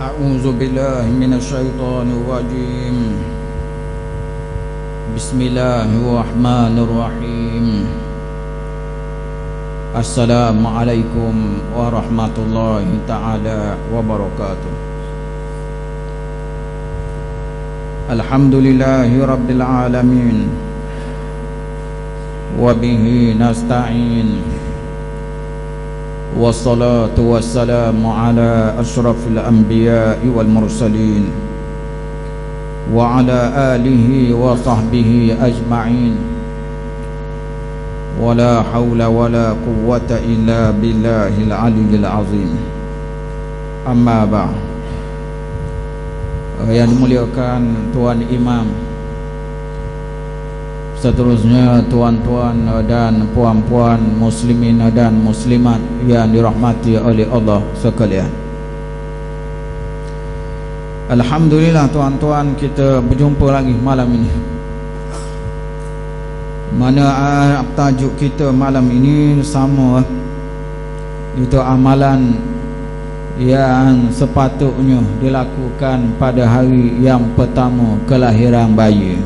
أعوذ بالله من الشيطان الرجيم. بسم الله الرحمن الرحيم. السلام عليكم ورحمة الله تعالى وبركاته. الحمد لله رب العالمين وبه نستعين والصلاة والسلام على أشرف الأنبياء والمرسلين وعلى آله وصحبه أجمعين ولا حول ولا قوة إلا بالله العلي العظيم. أما بعد. Yang dimuliakan Tuan Imam, seterusnya tuan-tuan dan puan-puan muslimin dan muslimat yang dirahmati oleh Allah sekalian. Alhamdulillah tuan-tuan, kita berjumpa lagi malam ini. Mana tajuk kita malam ini sama, itu amalan yang sepatutnya dilakukan pada hari yang pertama kelahiran bayi.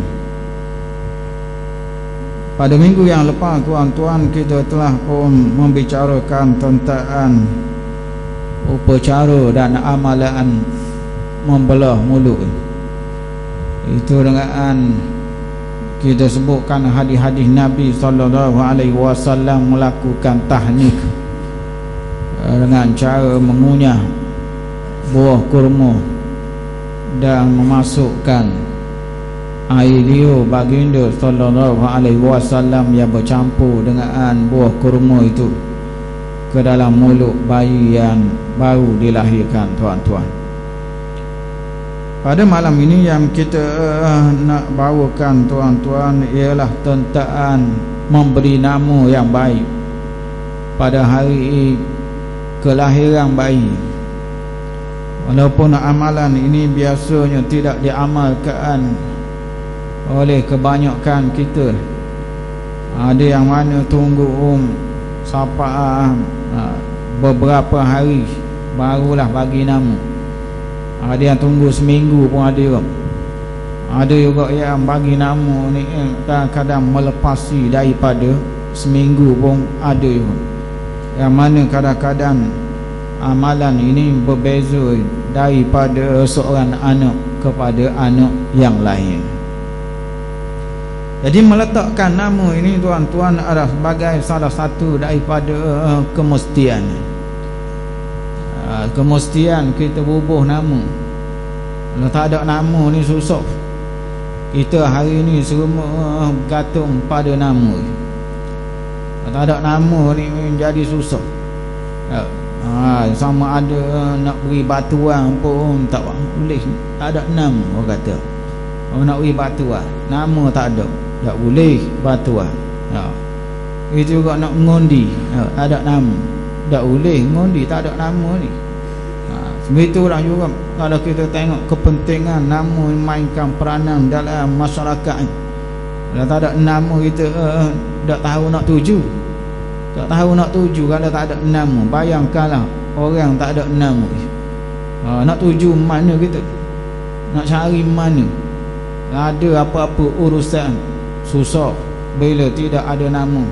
Pada minggu yang lepas tuan-tuan, kita telah pun membicarakan tentang upacara dan amalan membelah mulut. Itu dengan kita sebutkan hadis-hadis Nabi SAW melakukan tahnik dengan cara mengunyah buah kurma dan memasukkan air liur baginda sallallahu alaihi wasallam yang bercampur dengan buah kurma itu ke dalam mulut bayi yang baru dilahirkan tuan-tuan. Pada malam ini yang kita nak bawakan tuan-tuan ialah tentang memberi nama yang baik pada hari kelahiran bayi. Walaupun amalan ini biasanya tidak diamalkan oleh kebanyakan kita, ada yang mana tunggu beberapa hari barulah bagi nama. Ada yang tunggu seminggu pun ada. Ada juga yang bagi nama ni kadang-kadang melepasi daripada seminggu pun ada juga. Yang mana kadang-kadang amalan ini berbeza daripada seorang anak kepada anak yang lain. Jadi meletakkan nama ini tuan-tuan adalah sebagai salah satu daripada kemestian. Kemestian kita bubuh nama. Kalau tak ada nama ni susah. Kita hari ni semua bergantung pada nama. Kalau tak ada nama ni menjadi susah. Sama ada nak beri batuan pun tak boleh, tak ada nama orang kata. Nak beri batuan, nama tak ada, tak boleh batuan. Itu juga nak mengundi, tak ada nama, tak boleh mengundi, tak ada nama ni. Sebegitulah juga kalau kita tengok kepentingan nama mainkan peranan dalam masyarakat. Kalau tak ada nama kita tak tahu nak tuju. Tak tahu nak tuju kalau tak ada nama. Bayangkanlah orang tak ada nama. Nak tuju mana kita? Nak cari mana? Ada apa-apa urusan susah bila tidak ada nama.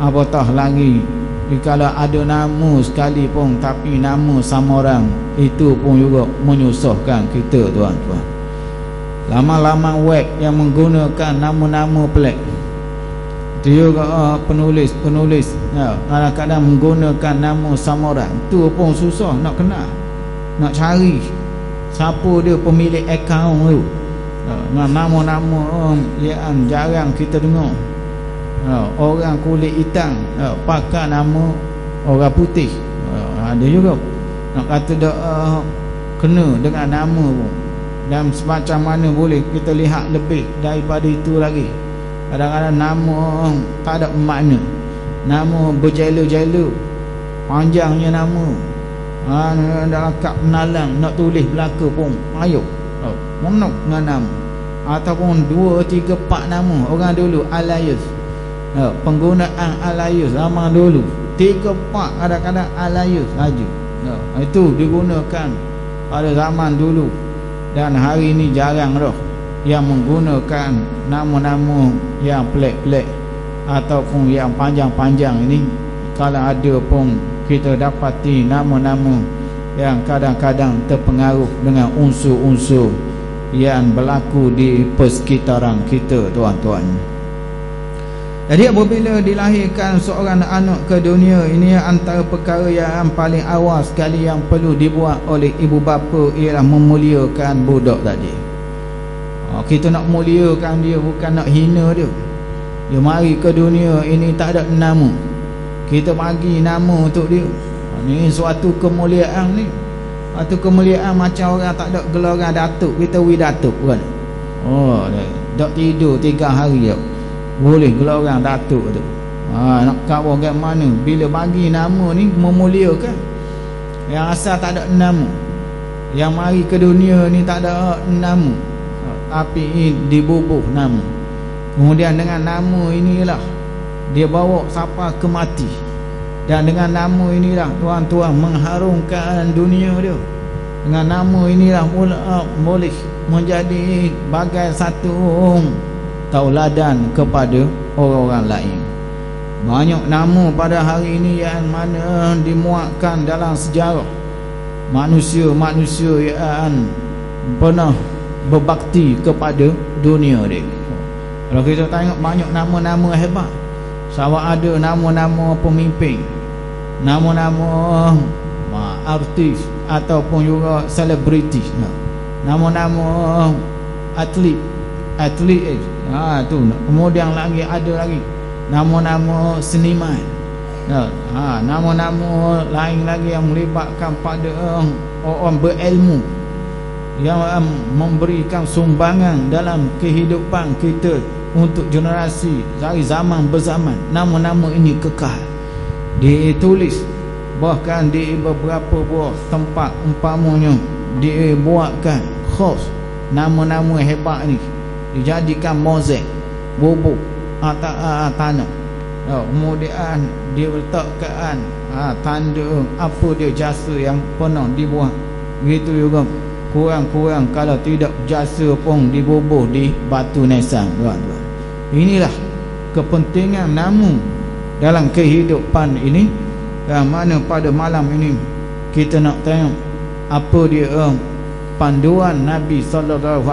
Apatah lagi kalau ada nama sekalipun tapi nama sama orang, itu pun juga menyusahkan kita tuan-tuan. Lama-lama web yang menggunakan nama-nama pelik, dia juga penulis kadang-kadang menggunakan nama samaran, tu pun susah nak kenal, nak cari siapa dia pemilik akaun tu. Nama-nama yang jarang kita dengar. Orang kulit hitam pakai nama orang putih. Ada juga nak kata dak kena dengan nama pun. Dan semacam mana boleh kita lihat lebih daripada itu lagi. Kadang-kadang nama tak ada makna, nama berjela-jela, panjangnya nama, dalam kad penalang nak tulis belaka pun ayo monok dengan nama. Ataupun 2, 3, 4 nama. Orang dulu alias, penggunaan alias zaman dulu 3, 4 kadang-kadang alias saja. Itu digunakan pada zaman dulu dan hari ini jarang dah yang menggunakan nama-nama yang pelik-pelik ataupun yang panjang-panjang ini. Kalau ada pun kita dapati nama-nama yang kadang-kadang terpengaruh dengan unsur-unsur yang berlaku di persekitaran kita, tuan-tuan. Jadi apabila dilahirkan seorang anak ke dunia, ini antara perkara yang paling awal sekali yang perlu dibuat oleh ibu bapa ialah memuliakan budak tadi. Kita nak muliakan dia, bukan nak hina dia. Dia mari ke dunia ini tak ada nama, kita bagi nama untuk dia. Ni suatu kemuliaan ni. Suatu kemuliaan macam orang tak ada gelaran datuk, kita wi datuk kan. Oh, dak tidur 3 hari dak boleh gelaran datuk tu. Nak kau orang mana bila bagi nama ni memuliakan. Yang asal tak ada nama, yang mari ke dunia ni tak ada nama, tapi dibubuh nama. Kemudian dengan nama inilah dia bawa sampai ke mati. Dan dengan nama inilah tuan-tuan mengharumkan dunia dia. Dengan nama inilah boleh menjadi bagai satu tauladan kepada orang-orang lain. Banyak nama pada hari ini yang mana dimuatkan dalam sejarah manusia-manusia yang pernah berbakti kepada dunia dia. Kalau kita tengok banyak nama-nama hebat. Sama ada nama-nama pemimpin, nama-nama artis ataupun juga selebriti, nama-nama atlet tu. Kemudian lagi ada lagi nama-nama seniman, nama-nama lain lagi yang melibatkan pada orang berilmu yang memberikan sumbangan dalam kehidupan kita untuk generasi dari zaman berzaman. Nama-nama ini kekal, ditulis bahkan di beberapa buah tempat, umpamanya dibuatkan khos nama-nama hebat ni, dijadikan mozaik bubuk atas tanah. Kemudian diletakkan tanda apa dia jasa yang pernah dibuat. Begitu juga kurang-kurang kalau tidak jasa pun dibubuh di batu nisan, tuan-tuan. Inilah kepentingan nama dalam kehidupan ini, yang mana pada malam ini kita nak tengok apa dia panduan Nabi SAW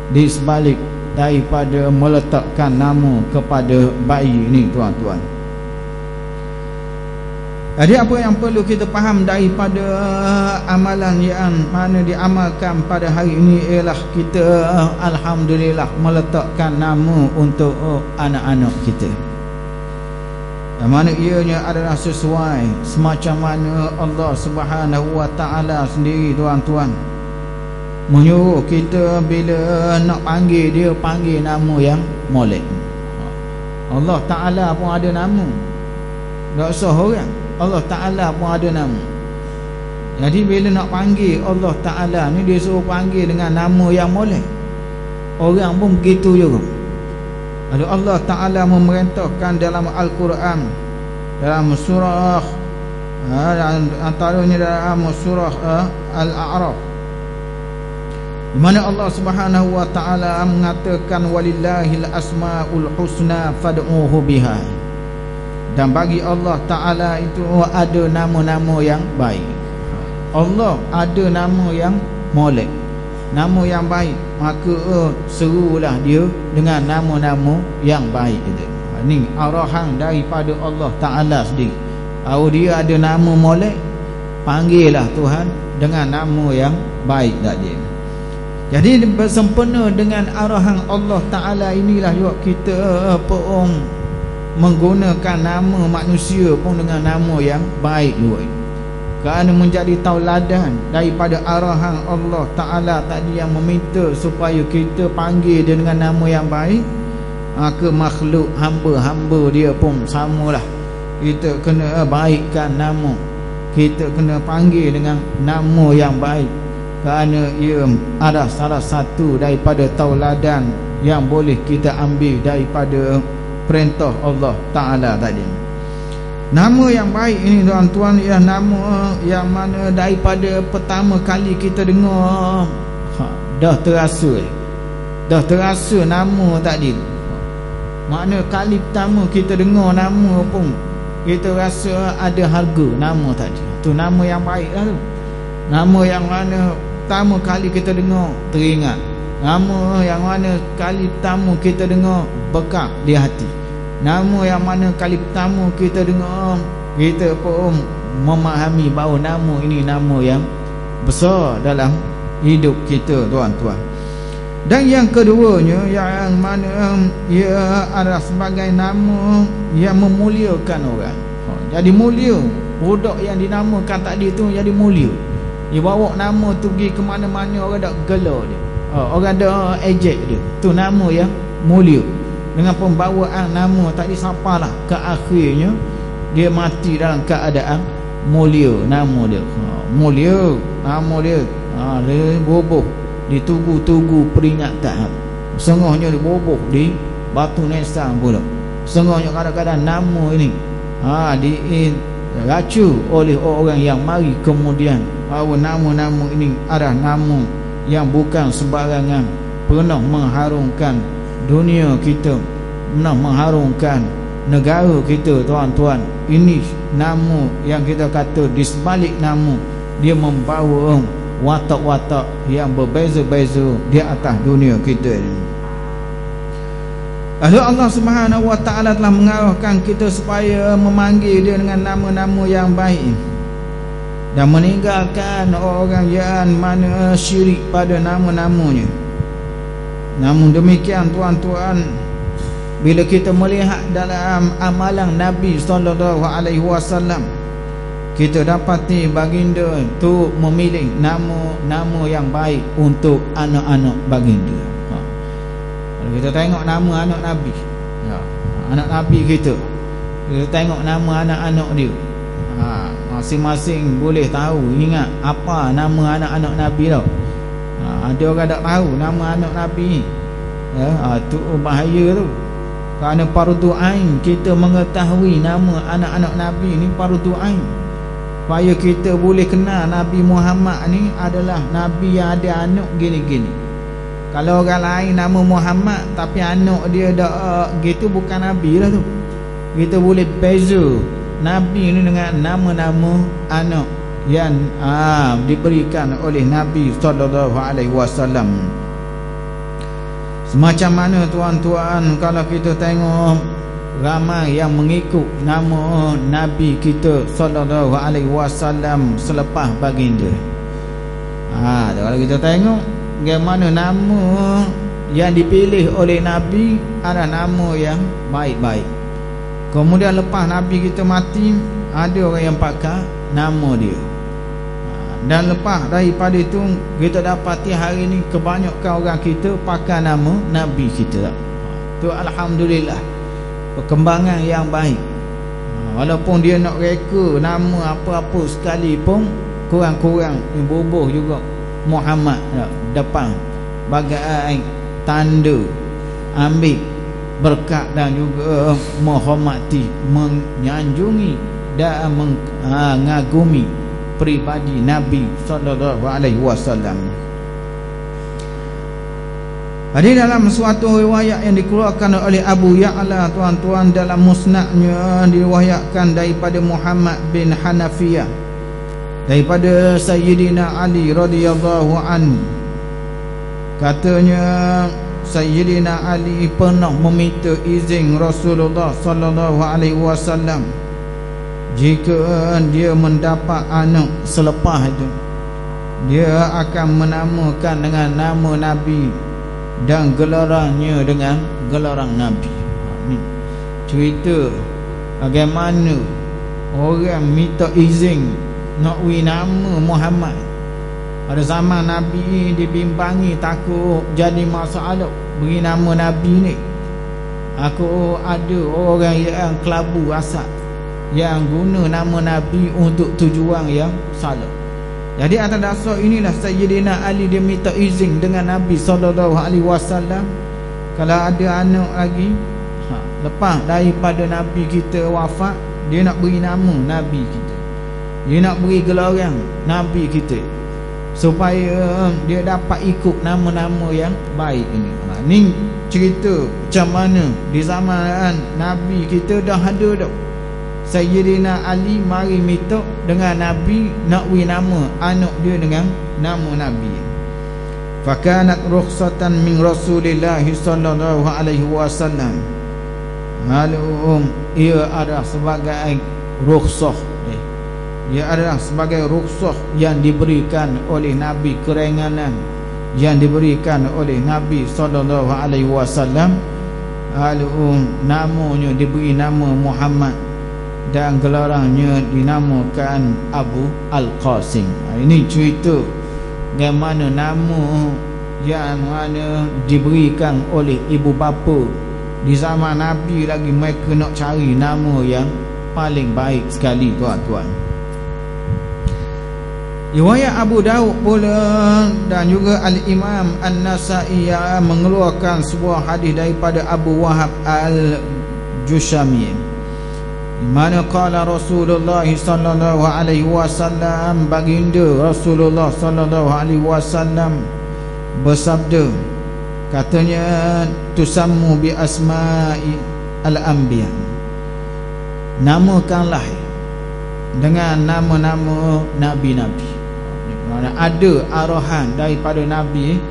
di sebalik daripada meletakkan nama kepada bayi ini, tuan-tuan. Jadi apa yang perlu kita faham daripada amalan yang mana diamalkan pada hari ini ialah kita alhamdulillah meletakkan nama untuk anak-anak kita, yang mana ianya adalah sesuai semacam mana Allah Subhanahu wa taala sendiri, tuan-tuan, menyuruh kita bila nak panggil dia, panggil nama yang molek. Allah Taala pun ada nama, tak usah orang, Allah Ta'ala pun ada nama. Jadi bila nak panggil Allah Ta'ala ni, dia suruh panggil dengan nama yang molek. Orang pun begitu juga. Lalu Allah Ta'ala memerintahkan dalam Al-Quran, dalam surah antaranya dalam surah Al-A'raf, di mana Allah Subhanahu wa taala mengatakan walillahil asmaul husna fad'uhu biha. Dan bagi Allah Ta'ala itu ada nama-nama yang baik. Allah ada nama yang molek, nama yang baik, maka serulah dia dengan nama-nama yang baik itu. Ini arahan daripada Allah Ta'ala sendiri. Kalau dia ada nama molek, panggillah Tuhan dengan nama yang baik tadi. Jadi bersempena dengan arahan Allah Ta'ala inilah juga kita menggunakan nama manusia pun dengan nama yang baik juga, kerana menjadi tauladan daripada arahan Allah Ta'ala tadi yang meminta supaya kita panggil dia dengan nama yang baik. Maka makhluk hamba-hamba dia pun samalah, kita kena baikkan nama, kita kena panggil dengan nama yang baik, kerana ia adalah salah satu daripada tauladan yang boleh kita ambil daripada perintah Allah Ta'ala tadi. Nama yang baik ini tuan-tuan ialah nama yang mana daripada pertama kali kita dengar dah terasa nama tadi. Makna kali pertama kita dengar nama pun kita rasa ada harga nama tadi. Tu nama yang baik lah tu. Nama yang mana pertama kali kita dengar teringat. Nama yang mana kali pertama kita dengar bekat di hati. Nama yang mana kali pertama kita dengar, kita pun memahami bahawa nama ini nama yang besar dalam hidup kita tuan-tuan. Dan yang keduanya, yang mana ia adalah sebagai nama yang memuliakan orang. Jadi mulia. Budak yang dinamakan tadi tu jadi mulia. Dia bawa nama tu pergi ke mana-mana, orang dak gelar dia, orang dak ejek dia. Tu nama yang mulia. Dengan pembawaan nama tadi sampailah ke akhirnya dia mati dalam keadaan mulia. Nama dia mulia, nama dia dia boboh di tugu-tugu peringatan. Sengahnya dia boboh di batu nisan pula. Sengahnya kadang-kadang nama ini diracu oleh orang yang mari kemudian bahawa nama-nama ini adalah nama yang bukan sembarangan, pernah mengharumkan dunia kita, pernah mengharumkan negara kita tuan-tuan. Ini nama yang kita kata di sebalik nama dia membawa watak-watak yang berbeza-beza di atas dunia kita ini. Lalu Allah Subhanahu wa taala telah mengarahkan kita supaya memanggil dia dengan nama-nama yang baik dan meninggalkan orang yang mana syirik pada nama-namanya. Namun demikian tuan-tuan, bila kita melihat dalam amalan Nabi sallallahu alaihi wasallam, kita dapati baginda tu memilih nama-nama yang baik untuk anak-anak baginda. Kalau kita tengok nama anak Nabi, anak Nabi kita tengok nama anak-anak dia, masing-masing boleh tahu, ingat apa nama anak-anak Nabi tau. Ada orang tak tahu nama anak Nabi ni, tu bahaya tu. Kerana fardu ain kita mengetahui nama anak-anak Nabi ni, fardu ain, supaya kita boleh kenal Nabi Muhammad ni adalah Nabi yang ada anak gini-gini. Kalau orang lain nama Muhammad tapi anak dia dah gitu, bukan Nabi lah tu. Kita boleh beza Nabi ni dengan nama-nama anak yang diberikan oleh Nabi sallallahu alaihi wasallam. Semacam mana tuan-tuan kalau kita tengok ramai yang mengikut nama Nabi kita sallallahu alaihi wasallam selepas baginda. Kalau kita tengok bagaimana nama yang dipilih oleh Nabi adalah nama yang baik-baik. Kemudian lepas Nabi kita mati, ada orang yang pakai nama dia. Dan lepas daripada itu, kita dapati hari ini kebanyakan orang kita pakai nama Nabi kita. Tu alhamdulillah, perkembangan yang baik. Walaupun dia nak reka nama apa-apa sekalipun, kurang-kurang boboh juga Muhammad depan bagai tanda ambil berkat dan juga menghormati, menyanjungi dan mengagumi pribadi Nabi sallallahu alaihi wasallam. Ada dalam suatu riwayat yang dikeluarkan oleh Abu Ya'la tuan-tuan dalam musnadnya, diriwayatkan daripada Muhammad bin Hanafiyah daripada Sayyidina Ali radhiyallahu anhu. Katanya Sayyidina Ali pernah meminta izin Rasulullah sallallahu alaihi wasallam jika dia mendapat anak selepas itu, dia akan menamakan dengan nama Nabi dan gelarannya dengan gelaran Nabi. Cerita bagaimana orang minta izin nak beri nama Muhammad. Pada zaman Nabi dibimbangi, takut jadi masalah beri nama Nabi ni. Aku ada orang yang kelabu asal yang guna nama Nabi untuk tujuan yang salah. Jadi atas dasar inilah Sayyidina Ali dia minta izin dengan Nabi SAW. Kalau ada anak lagi lepas daripada Nabi kita wafat, dia nak beri nama Nabi kita, dia nak beri gelaran Nabi kita, supaya dia dapat ikut nama-nama yang baik ini. Ni cerita macam mana di zaman Nabi kita dah ada dah. Sayyidina Ali mari minta dengan Nabi nak beri nama anak dia dengan nama Nabi. Fakanat rukhsatan min Rasulillah sallallahu alaihi wasallam. Ia adalah sebagai rukhsah, ia adalah sebagai rukhsah yang diberikan oleh Nabi, keringanan yang diberikan oleh Nabi sallallahu alaihi wasallam. Namanya diberi nama Muhammad dan gelarannya dinamakan Abu Al-Qasim. Ini cerita bagaimana nama yang mana diberikan oleh ibu bapa di zaman Nabi lagi, mereka nak cari nama yang paling baik sekali, tuan-tuan. Riwayat Abu Daud pula dan juga Al-Imam An-Nasa'i yang mengeluarkan sebuah hadis daripada Abu Wahab Al-Jushami, di mana qala Rasulullah sallallahu alaihi wasallam, baginda Rasulullah sallallahu alaihi wasallam bersabda, katanya, tusammu bi asma'i al-anbiya, namakanlah dengan nama-nama nabi-nabi. Mana ada arahan daripada Nabi,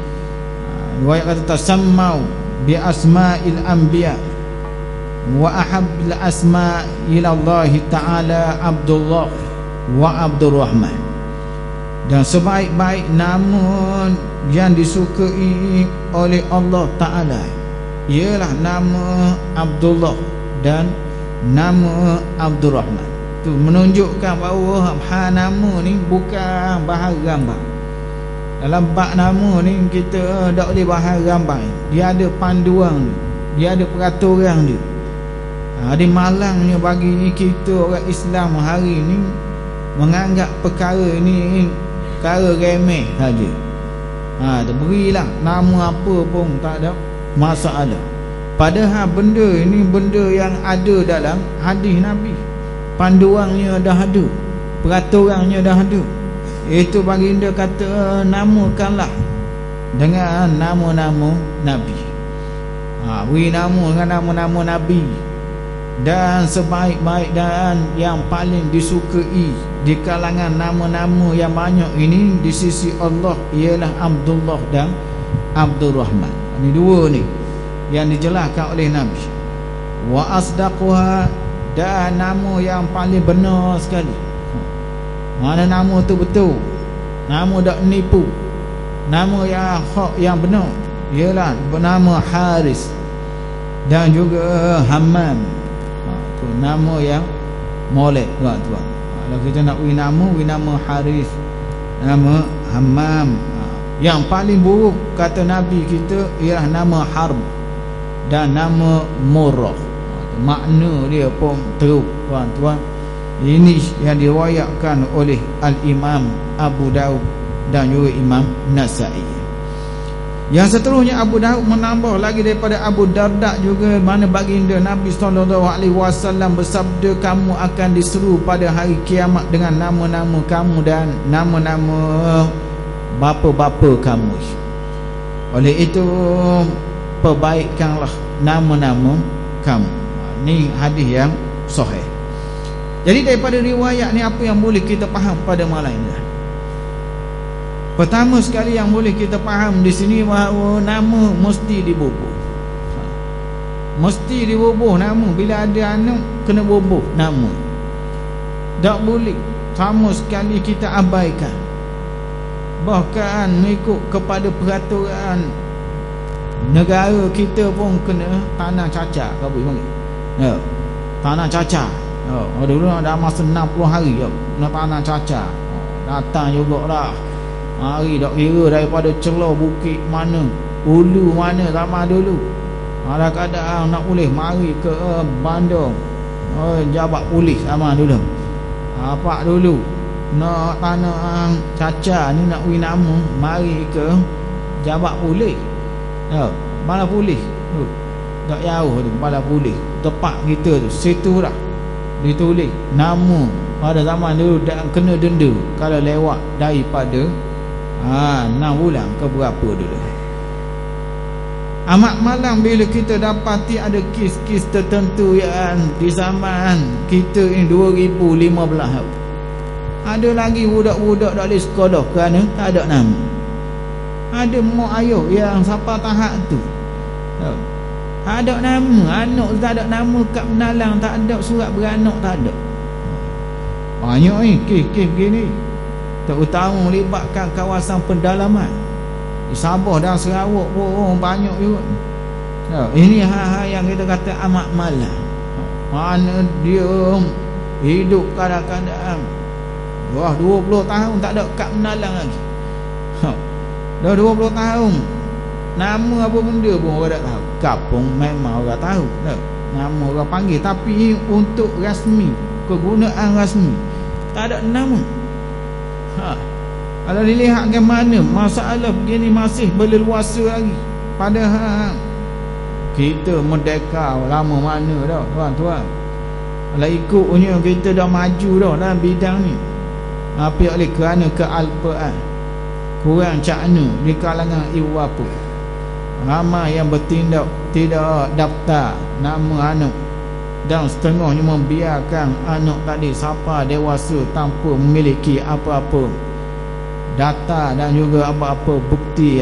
riwayat kata tasammau bi asma'il anbiya wa ahabbil asma' ila Allah Ta'ala Abdullah wa Abdurrahman, dan sebaik-baik nama yang disukai oleh Allah Ta'ala ialah nama Abdullah dan nama Abdurrahman. Tu menunjukkan bahawa nama ni bukan bahar gambar. Dalam bab nama ni kita tak boleh bahar gambar. Dia ada panduan, dia ada peraturan dia. Di malangnya bagi kita orang Islam hari ni menganggap perkara ni perkara remeh saja. Berilah nama apa pun tak ada masalah. Padahal benda ini benda yang ada dalam hadis Nabi, panduannya dah ada, peraturannya dah ada. Itu baginda kata, namakanlah dengan nama-nama Nabi. Beri nama dengan nama-nama Nabi. Dan sebaik-baik dan yang paling disukai di kalangan nama-nama yang banyak ini di sisi Allah ialah Abdullah dan Abdurrahman. Ini dua ni yang dijelaskan oleh Nabi. Wa asdaquha, dan nama yang paling benar sekali. Mana nama tu betul, nama tak nipu, nama yang hak, yang benar ialah bernama Haris dan juga Hammam. Tu nama yang molek, tuan-tuan. Kalau kita nak beri nama Haris, nama Hammam. Yang paling buruk kata Nabi kita ialah nama Harb dan nama Murrah. Makna dia pun teruk, tuan-tuan. Ini yang diriwayatkan oleh Al-Imam Abu Daud dan juga Imam Nasa'i. Yang seterusnya Abu Daud menambah lagi daripada Abu Darda juga, mana baginda Nabi SAW bersabda, kamu akan diseru pada hari kiamat dengan nama-nama kamu dan nama-nama bapa-bapa kamu. Oleh itu perbaikkanlah nama-nama kamu. Ni hadis yang sahih. Jadi daripada riwayat ni apa yang boleh kita faham pada malam ini? Pertama sekali yang boleh kita faham di sini bahawa nama mesti dibubuh. Mesti dibubuh nama. Bila ada anak kena bubuh nama. Tak boleh sama sekali kita abaikan. Bahkan mengikut kepada peraturan negara kita pun kena tanah cacar. Kau boleh panggil? Ya. Tanah cacar. Dulu dah masa 60 hari je nak tanah cacar. Datang jugalah. Hari tak kira daripada celah bukit mana, ulu mana sama dulu. Ada kadang nak boleh mari ke bandar jabat polis sama dulu. Apa dulu nak tanah cacar ni nak beri nama, mari ke jabat polis. Bala polis. Tak jauh tu bala polis. Tempat kita tu, situ dah. ditulis nama pada zaman dulu dan kena denda kalau lewat daripada 6 bulan ke berapa dulu. Amat malang bila kita dapati ada kes-kes tertentu yang di zaman kita ini 2015. Ada lagi budak-budak tak boleh sekolah kerana tak ada nama. Ada mak ayah yang siapa tahap tu ada nama, anak tak ada nama, kad penalang tak ada, surat beranak tak ada. Banyak ni kes-kes begini, terutama melibatkan kawasan pendalaman di Sabah dan Sarawak pun banyak juga. Ini hal-hal yang kita kata amat malang. Mana dia hidup kadang-kadang dah 20 tahun tak ada kad penalang lagi. Dah 20 tahun nama apa benda pun orang tak tahu. Kapung memang orang tahu tak? Nama orang panggil, tapi untuk rasmi, kegunaan rasmi tak ada nama. Kalau dilihat ke mana masalah begini masih berleluasa lagi. Padahal kita merdeka lama mana dah tuan-tuan. Kalau ikutnya kita dah maju dah dalam bidang ni. Apa oleh kerana kealpaan, kurang cakna di kalangan ibu bapa, ramai yang bertindak tidak daftar nama anak, dan setengahnya membiarkan anak tadi sampai dewasa tanpa memiliki apa-apa data dan juga apa-apa bukti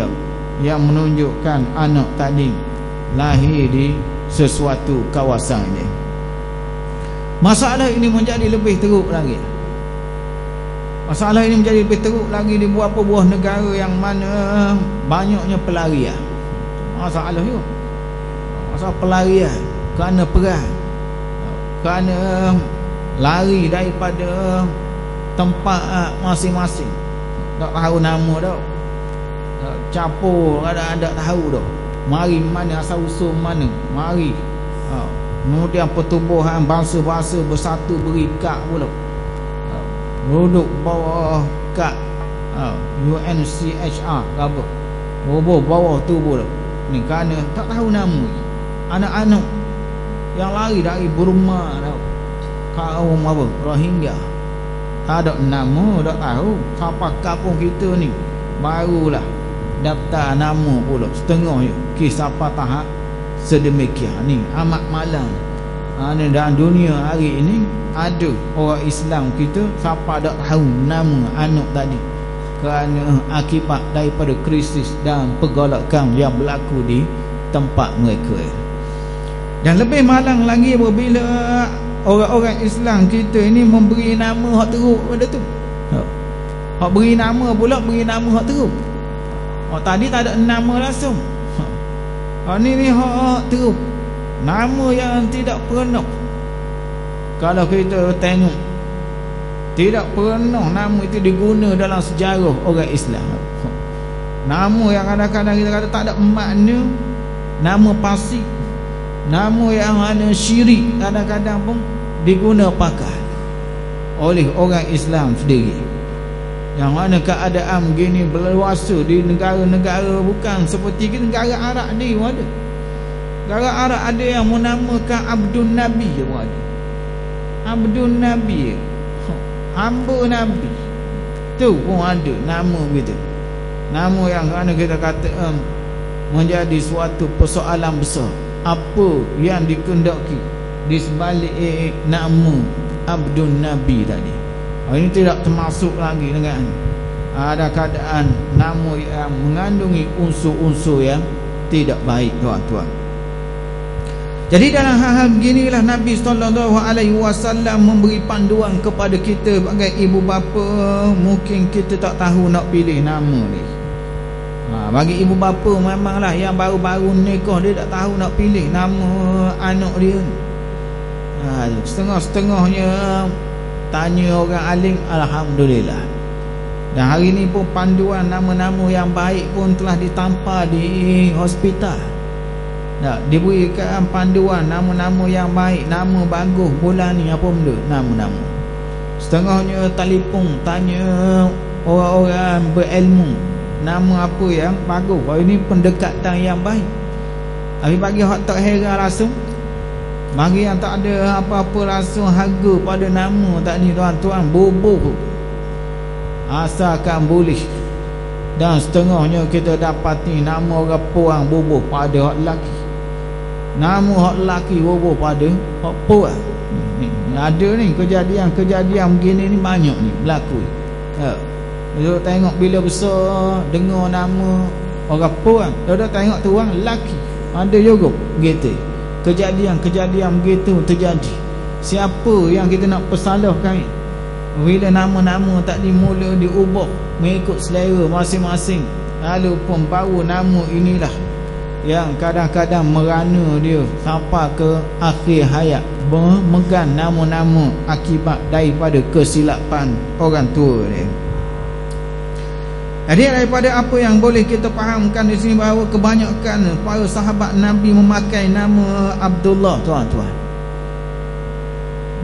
yang menunjukkan anak tadi lahir di sesuatu kawasan ini. Masalah ini menjadi lebih teruk lagi. Masalah ini menjadi lebih teruk lagi di beberapa buah negara yang mana banyaknya pelarian. Masalah itu, masalah pelarian kerana perang, kerana lari daripada tempat masing-masing. Tak tahu nama dah, capur ada tahu dah, mari mana asal usul mana, mari kemudian pertubuhan bangsa-bangsa bersatu berikat pula, duduk bawah kad UNCHR apa, bawah tu pula ni, kerana tak tahu nama. Anak-anak yang lari dari Burma tau, kaum apa Rohingya, tak ada nama, tak tahu. Sampai kampung kita ni barulah daftar nama pula setengah je. Kisah tahap sedemikian ni amat malang. Dalam dunia hari ini ada orang Islam kita siapa tak tahu nama anak tadi kerana akibat daripada krisis dan pergolakan yang berlaku di tempat mereka. Dan lebih malang lagi apabila orang-orang Islam kita ini memberi nama hak teruk pada tu. Hak beri nama pula beri nama hak teruk. Tadi tak ada nama langsung. Ni hak teruk. Nama yang tidak pernah, kalau kita tengok, tidak pernah nama itu diguna dalam sejarah orang Islam. Nama yang kadang-kadang kita kata tak ada makna, nama pasif, nama yang ada syirik, kadang-kadang pun diguna pakai oleh orang Islam sendiri. Yang mana keadaan begini berleluasa di negara-negara bukan seperti negara Arab ni pun ada. Negara Arab ada yang menamakan Abdul Nabi je pun ada. Abdul Nabi, hamba Nabi, tu pun ada nama begitu. Nama yang kerana kita kata menjadi suatu persoalan besar. Apa yang dikehendaki di sebalik nama Abdul Nabi tadi. Ini tidak termasuk lagi dengan ada keadaan nama yang mengandungi unsur-unsur yang tidak baik, tuan-tuan. Jadi dalam hal-hal beginilah Nabi SAW memberi panduan kepada kita sebagai ibu bapa. Mungkin kita tak tahu nak pilih nama ni. Bagi ibu bapa memanglah yang baru-baru nikah dia tak tahu nak pilih nama anak dia. Setengah-setengahnya tanya orang alim, alhamdulillah. Dan hari ni pun panduan nama-nama yang baik pun telah ditampar di hospital. Diberikan panduan nama-nama yang baik, nama bagus bulan ni apa benda, nama-nama. Setengahnya telefon tanya orang-orang berilmu nama apa yang bagus. Ini pendekatan yang baik. Tapi bagi hak tak heran langsung, Bagi yang tak ada apa-apa rasa harga pada nama tak ni tuan-tuan, boboh. Asalkan boleh. Dan setengahnya kita dapati nama orang perang boboh pada hak lelaki. Nama hak lelaki boboh pada hak perang. Ada ni kejadian begini ni banyak ni berlaku. Dia tengok bila besar dengar nama orang perang, dia tengok tu orang lelaki. Ada juga gitu. Kejadian begitu terjadi. Siapa yang kita nak persalahkan? Bila nama-nama tak dimula diubah mengikut selera masing-masing, lalu pun baru nama inilah yang kadang-kadang merana dia sampai ke akhir hayat, memegang nama-nama akibat daripada kesilapan orang tua dia. Jadi daripada apa yang boleh kita fahamkan di sini, bahawa kebanyakan para sahabat Nabi memakai nama Abdullah, tuan-tuan.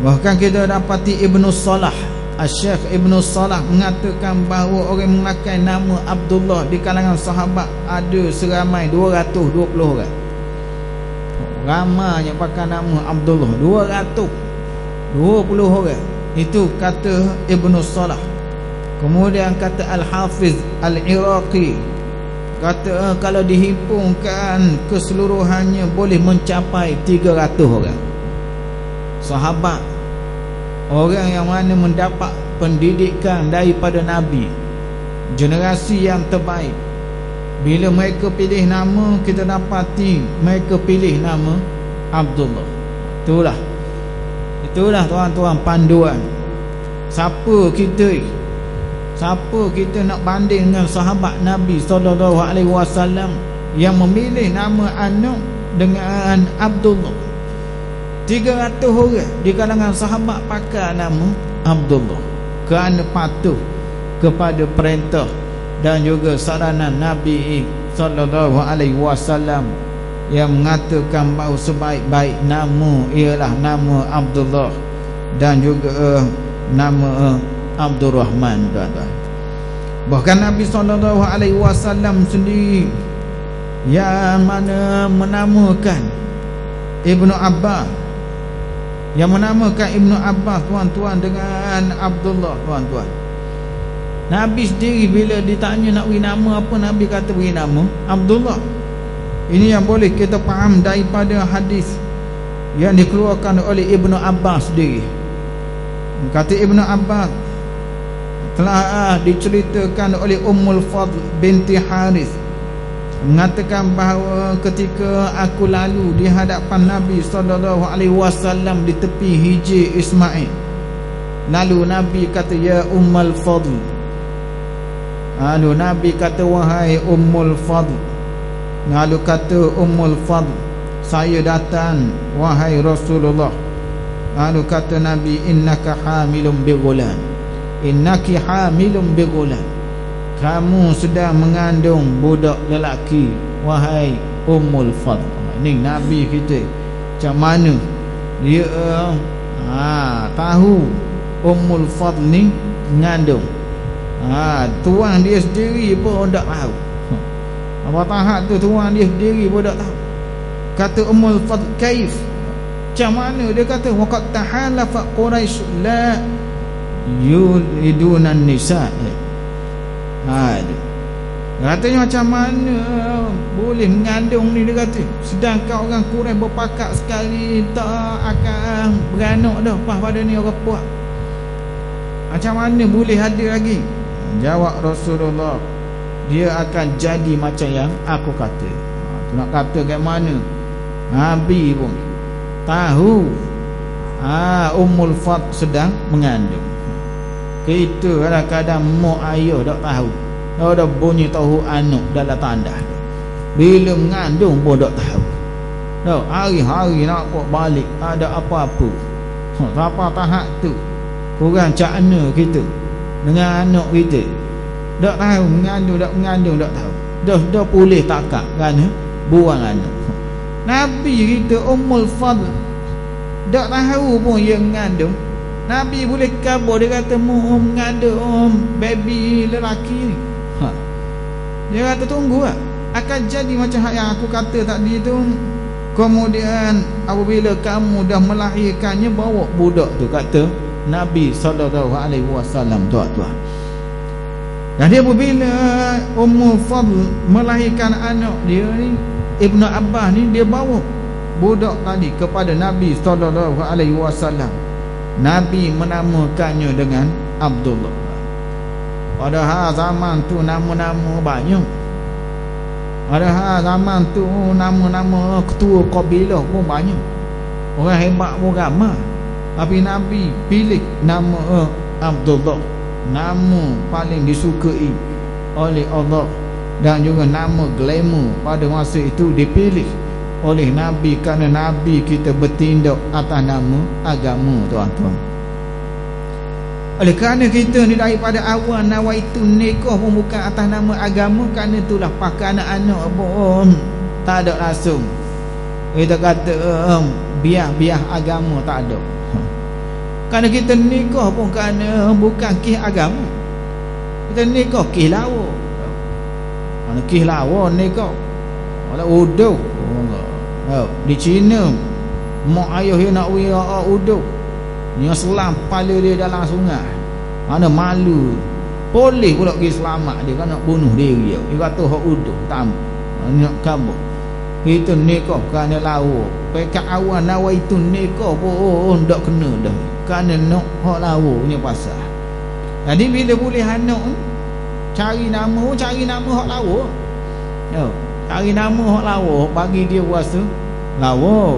Bahkan kita dapati Ibnu Salah, Syekh Ibnu Salah mengatakan bahawa orang memakai nama Abdullah di kalangan sahabat ada seramai 220 orang. Ramainya pakai nama Abdullah 220 orang. Itu kata Ibnu Salah. Kemudian kata Al-Hafiz Al-Iraqi, kata kalau dihimpunkan keseluruhannya boleh mencapai 300 orang sahabat, orang yang mana mendapat pendidikan daripada Nabi, generasi yang terbaik. Bila mereka pilih nama, kita dapati mereka pilih nama Abdullah. Itulah tuan-tuan panduan. Siapa kita nak banding dengan sahabat Nabi SAW yang memilih nama anak dengan Abdullah? 300 orang di kalangan sahabat pakai nama Abdullah kerana patuh kepada perintah dan juga saranan Nabi SAW yang mengatakan bahawa sebaik-baik nama ialah nama Abdullah dan juga nama Abdul Rahman, tuan-tuan. Bahkan Nabi SAW sendiri yang mana menamakan Ibnu Abbas, tuan-tuan, dengan Abdullah, tuan-tuan. Nabi sendiri bila ditanya nak beri nama apa, Nabi kata beri nama Abdullah. Ini yang boleh kita faham daripada hadis yang dikeluarkan oleh Ibnu Abbas sendiri. Kata Ibnu Abbas, telah diceritakan oleh Ummul Fadl binti Harith, mengatakan bahawa ketika aku lalu di hadapan Nabi SAW di tepi hijir Ismail, lalu Nabi kata, ya Ummul Fadl. Lalu Nabi kata, wahai Ummul Fadl. Lalu kata Ummul Fadl, saya datang wahai Rasulullah. Lalu kata Nabi, innaka hamilun bighulam, innaki hamilun bighulam, kamu sedang mengandung budak lelaki wahai Ummul Fadl. Ini Nabi kita macam mana dia tahu Ummul Fadl ni mengandung. Tuan dia sendiri pun tak tahu. Apa tahap tu tuan dia sendiri pun tak tahu. Kata Ummul Fadl, kaif, macam mana? Dia kata, waqad tahalafa Quraisy la yulidunan nisa. Katanya macam mana boleh mengandung ni, dia kata. Sedangkan orang Quraisy berpakat sekali tak akan beranak dah lepas pada ni orang puak. Macam mana boleh ada lagi? Jawab Rasulullah, dia akan jadi macam yang aku kata. Nak kata kat mana? Nabi pun tahu Ummul Fadl sedang mengandung. Kita kadang-kadang mak ayah tak tahu. Dah bunyi tahu anak dalam tandas, bila mengandung pun tak tahu. Hari-hari nak buat balik ada apa-apa. Sampai tahap tu kurang cakna kita dengan anak kita. Tak tahu mengandung tak tahu. Dah pulih takak kerana buang anak. Nabi kita Ummul Fadl tak tahu pun yang mengandung. Nabi boleh khabar, dia kata mengandung baby lelaki ni. Dia kata tunggu lah, akan jadi macam yang aku kata tadi tu. Kemudian apabila kamu dah melahirkannya, bawa budak tu, kata Nabi SAW, tuan-tuan. Jadi apabila Ummu Fadl melahirkan anak dia ni, Ibnu Abbas ni, dia bawa budak tadi kepada Nabi SAW. Nabi menamakannya dengan Abdullah. Padahal zaman tu nama-nama banyak. Padahal zaman tu nama-nama ketua kabilah pun banyak. Orang hebat pun ramai. Tapi Nabi pilih nama Abdullah, nama paling disukai oleh Allah, dan juga nama glamour pada masa itu dipilih oleh Nabi kerana Nabi kita bertindak atas nama agama, tuan-tuan. Oleh kerana kita ni daripada awal nawaitu nikah pun bukan atas nama agama, kerana itulah pakai anak-anak pun tak ada langsung. Kita kata biar agama tak ada. Kerana kita nikah pun kerana bukan kih agama. Kita nikah kih lawa. Mana kih lawa nikah. Wala uduh. Di Cina mak ayah dia nak wira uduh, dia selam kepala dia dalam sungai. Mana malu. Polis pula pergi selamat dia, kan nak bunuh diri dia. Dia kata hak uduh tam nak kabur. Kita nikah kerana lawa. Pekat awal nawaitu nikah pun tak kena dah, kerana nak hak lawa punya pasal. Jadi bila boleh anak cari nama hak lawa. Yo, cari nama hak lawa, bagi dia kuasa lawa.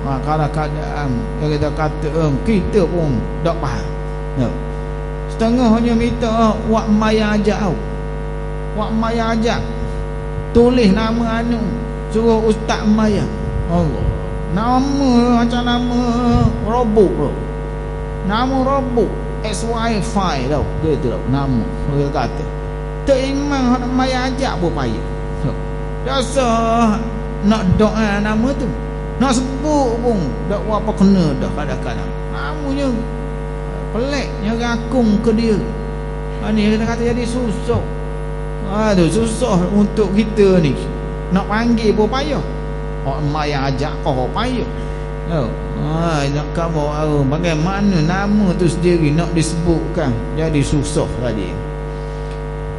Kadang-kadang kita kata kita pun tak faham. Yo, setengahnya minta wak maya ajak. Wak maya ajak tulis nama anu, suruh Ustaz Maya. Allah, nama macam nama robot bro. Nama robot SY5 tau. Dia tu tau nama. Dia kata tak iman nak Maya ajak pun payah. Biasa nak doa nama tu, nak sebut pun tak apa kena dah. Kadang-kadang namanya peliknya rakung ke dia. Ni dia kata jadi susah. Aduh, susah untuk kita ni nak panggil pun payah. Maya ajak kau payah. Nak kamu bagaimana nama tu sendiri nak disebutkan, jadi susah tadi.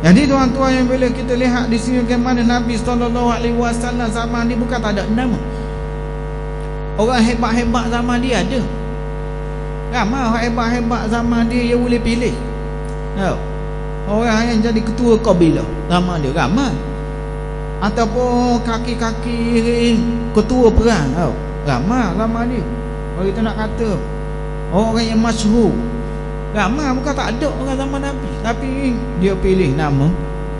Jadi tuan-tuan yang bila kita lihat di sini bagaimana Nabi SAW zaman ni bukan tak ada nama. Orang hebat-hebat zaman dia ada. Ramai orang hebat-hebat zaman dia boleh pilih. Orang yang jadi ketua kabilah zaman dia ramai. Ataupun kaki-kaki ketua perang ramai zaman dia. Kalau kita nak kata orang yang masyhur ramai, bukan tak ada orang zaman Nabi, tapi dia pilih nama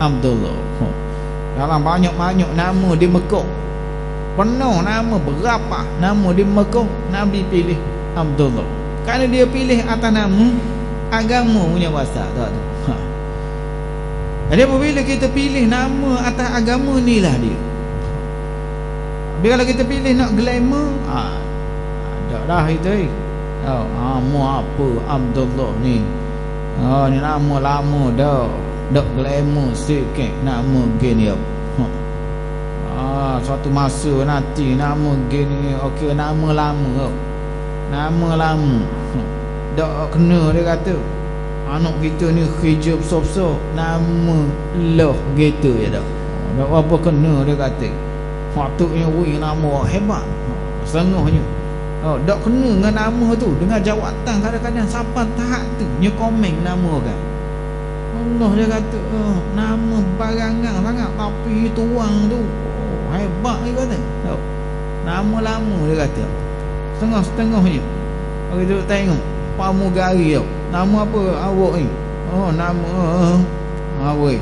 Abdullah. Dalam banyak-banyak nama di Mekah, penuh nama berapa nama di Mekah, Nabi pilih Abdullah kerana dia pilih atas nama agama punya pasal. Jadi apabila kita pilih nama atas agama ni lah dia. Bila kita pilih nak glamour, tak dah itu. Mu apa Abdullah ni? Ni nama lama dah. Dak glamour sikit nama gini. Suatu masa nanti nama gini, okey nama lama. Nama lama. Dak kena dia kata. Anak kita ni hijab besar-besar, nama loh gitu ya dah. Tak apa kena dia kata. Patutnya nama hebat. Setengahnya tak kena dengan nama tu, dengan jawatan kadang-kadang siapa tahap tu nya komen nama orang. Allah dia kata nama barangan sangat, tapi tuang tu hebat dia kata. Nama lama dia kata. Setengah-setengahnya. Kalau kita tengok pramugari tau. Nama apa awak ni? Nama awak.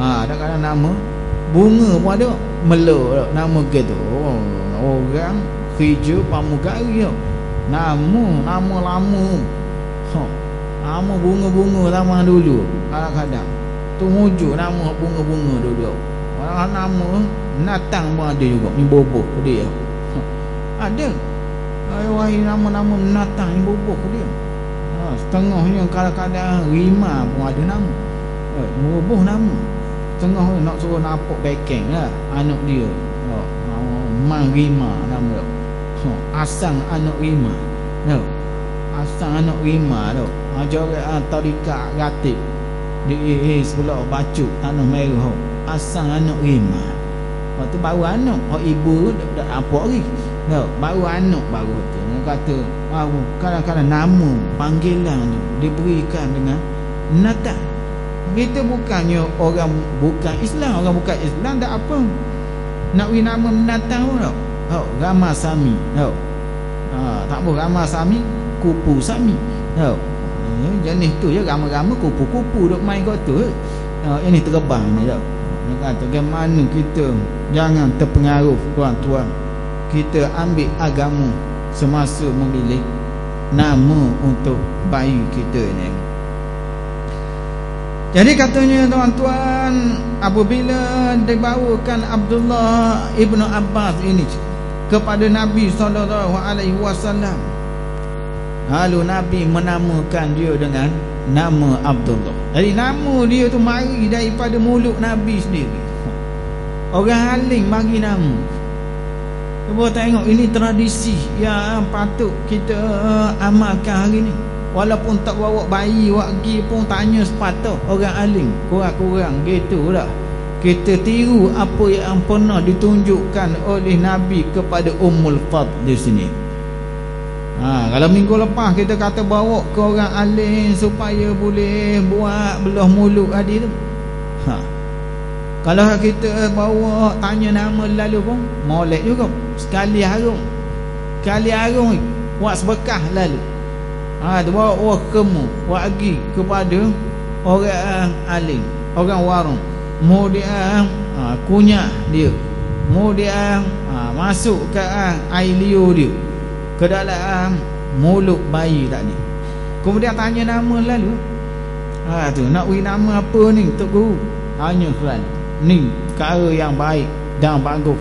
Kadang-kadang nama bunga pun ada. Melo nama gitu. Orang kerja pramugari tau. Nama lama. Nama bunga-bunga zaman dulu. Kadang-kadang tu wujud nama bunga-bunga dulu. Orang nama Natang pun ada juga. Ni boboh dia. Ada. Wahai nama-nama Natang ni boboh dia. Setengahnya kadang-kadang Rima pun ada nama. Boboh nama. Setengah nak suruh nampak backing lah anak dia. Mang Rima nama tu. Asang anak Rima. No. Asang anak Rima tu. Jorak tarikat ratib di sebelah bacuk tanah merah. Asang anak Rima. Tu baru anak. Ibu dah apa lagi. No, baru anak baru tu. Kata kadang-kadang nama panggilan tu diberikan dengan Natal. Kita bukannya orang bukan Islam, orang bukan Islam tak apa. Nak beri nama Natal tau. Ramasami tau. Tak apa Ramasami, kupu Sami tau. Jenis tu je rama-rama kupu-kupu duk main kat tu. Ini terbang ni tau. Dia kata bagaimana kita jangan terpengaruh tuan-tuan. Kita ambil agama semasa memilih nama untuk bayi kita ni. Jadi katanya tuan-tuan, apabila dibawakan Abdullah ibnu Abbas ini kepada Nabi SAW, lalu Nabi menamakan dia dengan nama Abdullah. Jadi nama dia tu mari daripada mulut Nabi sendiri. Orang alim bagi nama. Cuba tengok, ini tradisi yang patut kita amalkan hari ni. Walaupun tak bawa bayi pergi pun tanya sepatah orang alim. Kurang-kurang gitu lah. Kita tiru apa yang pernah ditunjukkan oleh Nabi kepada Ummul Fadl di sini. Kalau minggu lepas kita kata bawa ke orang alim supaya boleh buat belah mulut adik tu. Kalau kita bawa tanya nama lalu pun molek juga. Sekali harum buat sebekah lalu. Tu bawa kemu buat pergi kepada orang alim, orang warung. Mau dia kunyah dia, mau dia masuk ke air liur dia ke dalam mulut bayi tadi. Kemudian tanya nama lalu. Tu nak beri nama apa ni Tok Guru? Tanya kerana ni perkara yang baik dan bagus,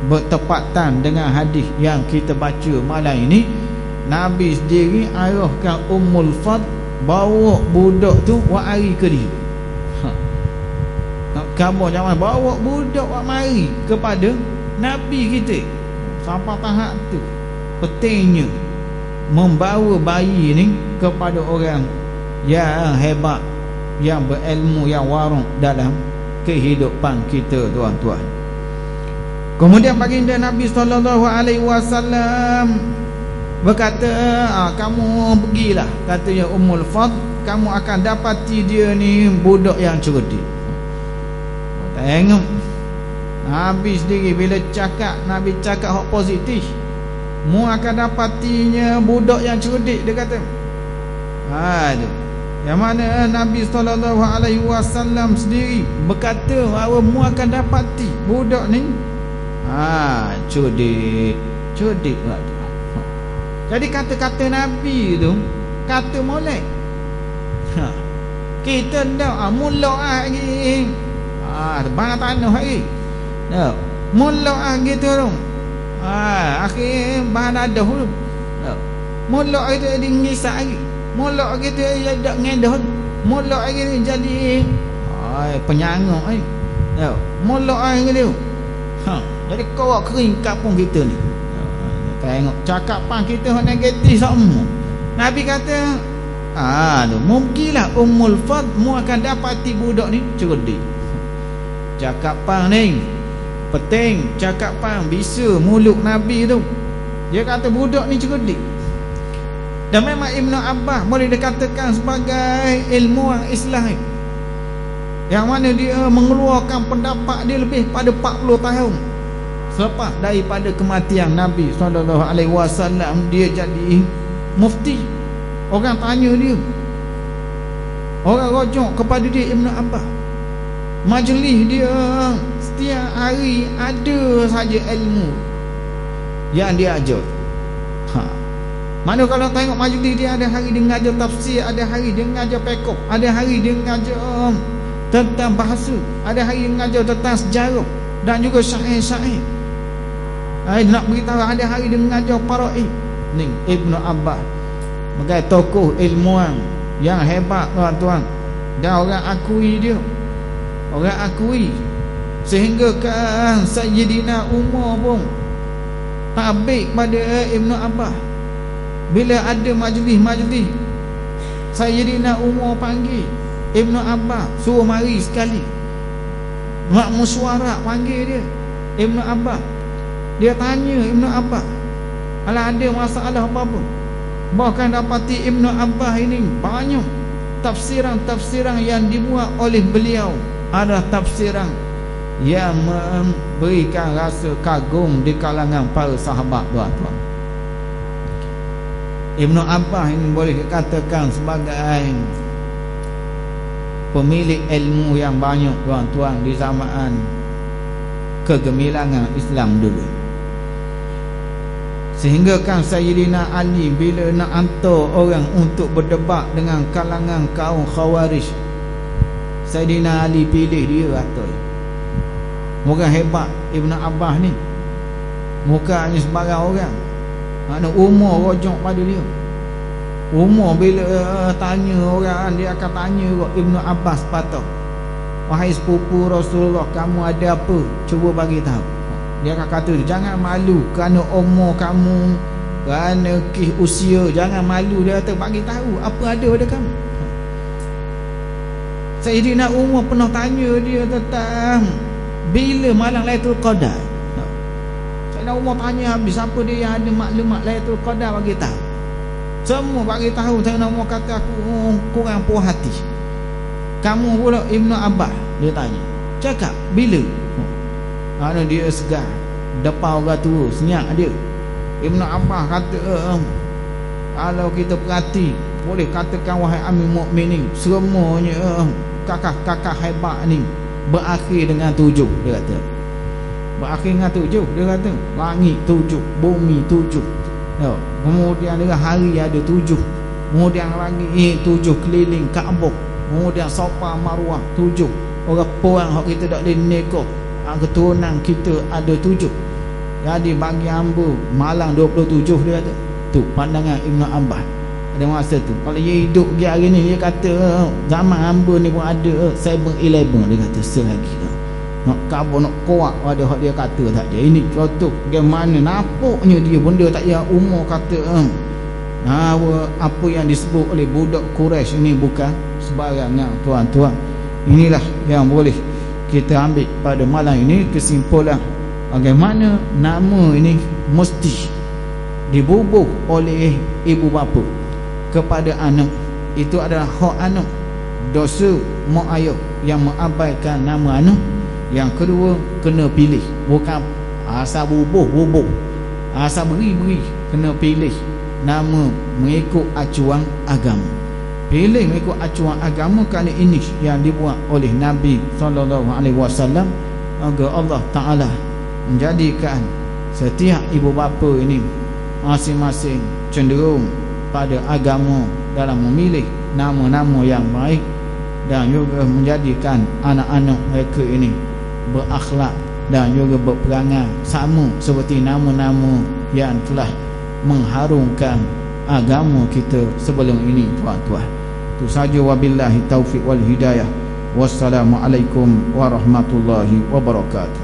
bertepatan dengan hadis yang kita baca malam ini. Nabi sendiri arahkan Ummul Fadl bawa budak tu wari ke dia. Kamu jangan bawa budak mari kepada Nabi kita. Sampai tahap tu pentingnya membawa bayi ni kepada orang yang hebat, yang berilmu, yang warung dalam kehidupan kita tuan-tuan. Kemudian baginda Nabi SAW berkata, kamu pergilah, katanya Ummul Fadl, kamu akan dapati dia ni budak yang cerdik. Tengok Nabi sendiri bila cakap, Nabi cakap hak positif, mu akan dapatinya budak yang cerdik, dia kata. Yang mana Nabi SAW sendiri berkata bahawa mu akan dapati budak ni cerdik lah. Jadi kata-kata Nabi tu kata molek. Kita dah mulak lagi. Bang tanah lagi. Dah. Mulak gitu tu. Akhir bahan ada dulu. Mulak itu di ngisak lagi. Mulak gitu ada ngendah. Mulak lagi jadi penyangok ai. Dah. Mulak gitu. Jadi kau kering kampung kita ni. Tengok cakapan kita negatif semua. Nabi kata, mungkinlah Ummul Fadl mu akan dapati budak ni cerdik. Cakapan ni penting, cakapan bisa mulut Nabi tu. Dia kata budak ni cerdik. Dan memang Ibnu Abbas boleh dikatakan sebagai ilmuwan Islam yang mana dia mengeluarkan pendapat dia lebih pada 40 tahun selepas daripada kematian Nabi SAW. Dia jadi mufti. Orang tanya dia, orang rujuk kepada dia Ibnu Abbas. Majlis dia setiap hari ada saja ilmu yang dia ajar. Mana kalau tengok majlis dia, ada hari dia mengajar tafsir, ada hari dia mengajar fiqh, ada hari dia mengajar tentang bahasa, ada hari dia mengajar tentang sejarah dan juga syair-syair. Nak beritahu ada hari dia mengajar faraid. Ni Ibnu Abbas sebagai tokoh ilmuwan yang hebat tuan-tuan, dan orang akui dia, orang akui sehingga kan Sayyidina Umar pun tabik pada Ibnu Abbas. Bila ada majlis-majlis, Sayyidina Umar panggil Ibnu Abbas, suruh mari sekali. Mak musyawarah panggil dia Ibnu Abbas. Dia tanya Ibnu Abbas, kalau ada masalah apa-apa. Bahkan dapati Ibnu Abbas ini banyak tafsiran-tafsiran yang dibuat oleh beliau adalah tafsiran yang memberikan rasa kagum di kalangan para sahabat, tuan-tuan. Ibnu Abbas ini boleh dikatakan sebagai pemilik ilmu yang banyak, tuan-tuan, di zaman kegemilangan Islam dulu. Sehingga kan Sayyidina Ali bila nak hantar orang untuk berdebat dengan kalangan kaum Khawarij, Sayyidina Ali pilih dia atas. Muka hebat Ibnu Abbas ni, mukanya sebarang orang, mana umur rojok pada dia. Umur bila tanya orang, dia akan tanya Ibnu Abbas patah, wahai sepupu Rasulullah, kamu ada apa? Cuba bagi tahu. Dia akan kata, jangan malu kerana umur kamu, kerana usia, jangan malu. Dia kata, bagi tahu apa ada pada kamu. Sayyidina Umar pernah tanya dia tentang bila malam Lailatul Qadar. Sayyidina Umar tanya habis, siapa dia yang ada maklumat Lailatul Qadar, bagi tahu. Semua bagi tahu. Sayyidina Umar kata, aku kurang puas hati. Kamu pula Ibnu Abbas, dia tanya, cakap bila? Kerana dia segar depan orang tua, senyap dia. Ibnu Abbas kata, kalau kita perhati, boleh katakan wahai Amir Mukminin, semuanya kakak-kakak hebat ni berakhir dengan 7. Dia kata berakhir dengan 7. Dia kata langit 7, bumi 7, kemudian dia hari ada 7, kemudian lagi 7 keliling Kaabah, kemudian Safa Marwah 7. Orang perang hak kita tak boleh nikah, keturunan kita ada 7. Jadi bagi hamba malang 27. Dia kata tu pandangan Ibnu Abbas pada masa tu. Kalau dia hidup dia hari ni, dia kata zaman hamba ni pun ada 7-11. Dia kata selagi nak kabur, nak kuat pada hak dia kata tak ada. Ini contoh bagaimana nampaknya dia benda tak payah umur kata apa yang disebut oleh budak Quraisy ini bukan sebarangan, tuan-tuan. Inilah yang boleh kita ambil pada malam ini kesimpulan bagaimana nama ini mesti dibubuh oleh ibu bapa kepada anak. Itu adalah hak anak. Dosa mak ayah yang mengabaikan nama anak. Yang kedua, kena pilih, bukan asal bubuh, asal beri, kena pilih nama mengikut acuan agama. Pilih mengikut acuan agama kerana ini yang dibuat oleh Nabi SAW. Agar Allah Ta'ala menjadikan setiap ibu bapa ini masing-masing cenderung pada agama dalam memilih nama-nama yang baik, dan juga menjadikan anak-anak mereka ini berakhlak dan juga berperangai sama seperti nama-nama yang telah mengharumkan agama kita sebelum ini, tuan-tuan. Itu saja, wabillahi taufiq wal hidayah. Wassalamualaikum warahmatullahi wabarakatuh.